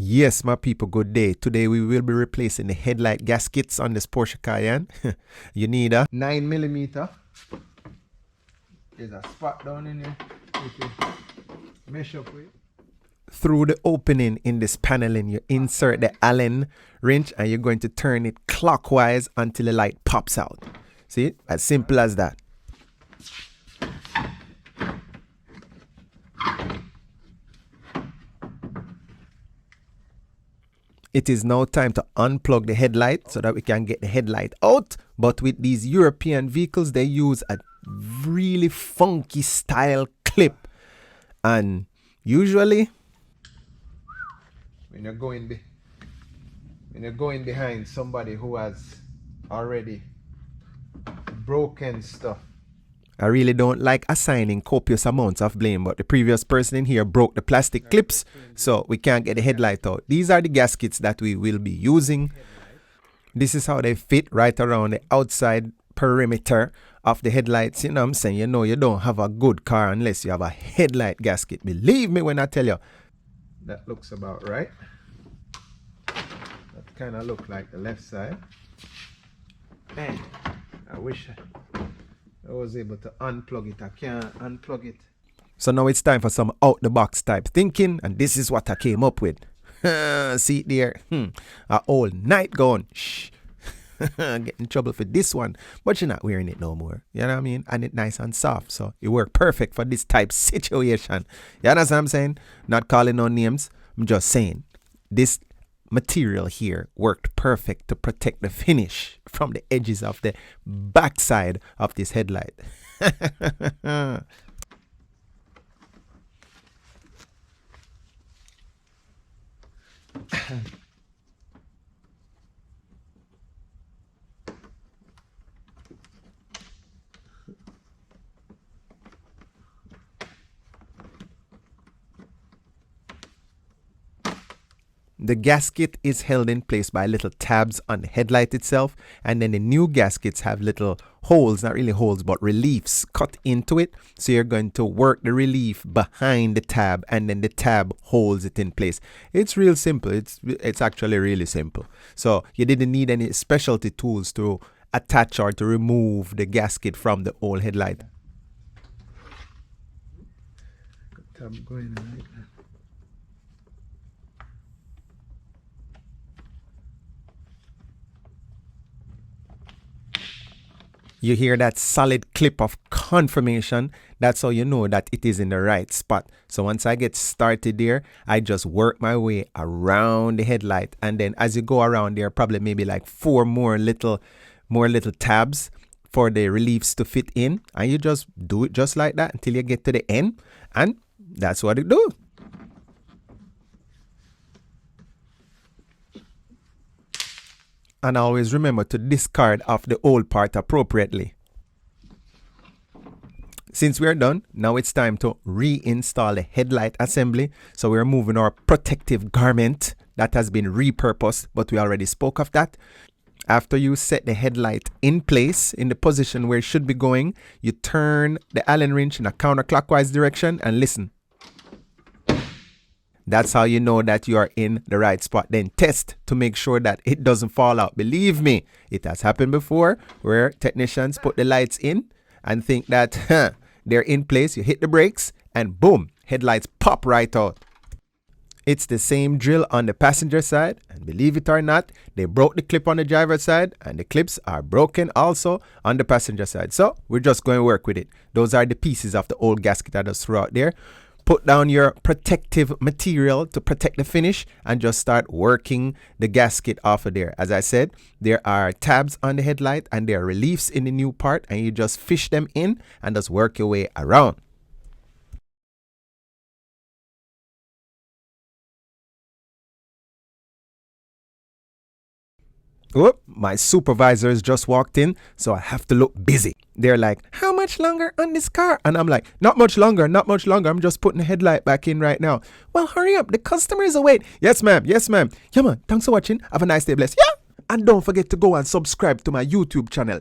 Yes, my people, good day. Today we will be replacing the headlight gaskets on this Porsche Cayenne. You need a 9mm. There's a spot down in here. Mesh up with. Through the opening in this paneling, you insert the Allen wrench and you're going to turn it clockwise until the light pops out. See, as simple as that. It is now time to unplug the headlight so that we can get the headlight out. But with these European vehicles, they use a really funky style clip. And usually, when you're going behind somebody who has already broken stuff, I really don't like assigning copious amounts of blame, but the previous person in here broke the plastic clips, so we can't get the headlight out. These are the gaskets that we will be using. This is how they fit right around the outside perimeter of the headlights. You know what I'm saying? You know you don't have a good car unless you have a headlight gasket. Believe me when I tell you. That looks about right. That kind of look like the left side. Man, I wish I was able to unplug it. I can't unplug it. So now it's time for some out-the-box type thinking, and this is what I came up with. See it there? A whole night going. Shh. Get in trouble for this one, but you're not wearing it no more. You know what I mean? And it's nice and soft, so it worked perfect for this type situation. You understand what I'm saying? Not calling no names. I'm just saying this material here worked perfect to protect the finish from the edges of the backside of this headlight. The gasket is held in place by little tabs on the headlight itself, and then the new gaskets have little holes, not really holes, but reliefs cut into it. So you're going to work the relief behind the tab, and then the tab holds it in place. It's real simple. It's actually really simple. So you didn't need any specialty tools to attach or to remove the gasket from the old headlight. Tab going right now. You hear that solid clip of confirmation. That's how you know that it is in the right spot. So once I get started there, I just work my way around the headlight. And then as you go around there, probably maybe like four more little tabs for the reliefs to fit in. And you just do it just like that until you get to the end. And that's what it do. And always remember to discard off the old part appropriately. Since we're done, now it's time to reinstall the headlight assembly. So we're moving our protective garment that has been repurposed, but we already spoke of that. After you set the headlight in place in the position where it should be going, you turn the Allen wrench in a counterclockwise direction and listen. That's how you know that you are in the right spot. Then test to make sure that it doesn't fall out. Believe me, it has happened before where technicians put the lights in and think that they're in place. You hit the brakes and boom, headlights pop right out. It's the same drill on the passenger side, and believe it or not, they broke the clip on the driver's side and the clips are broken also on the passenger side. So we're just going to work with it. Those are the pieces of the old gasket I just threw out there. Put down your protective material to protect the finish and just start working the gasket off of there. As I said, there are tabs on the headlight and there are reliefs in the new part, and you just fish them in and just work your way around. Oh, my supervisors just walked in, so I have to look busy. They're like, how much longer on this car? And I'm like, not much longer, not much longer. I'm just putting the headlight back in right now. Well, hurry up. The customer is awake. Yes, ma'am. Yes, ma'am. Yeah, man. Thanks for watching. Have a nice day. Bless. Yeah. And don't forget to go and subscribe to my YouTube channel.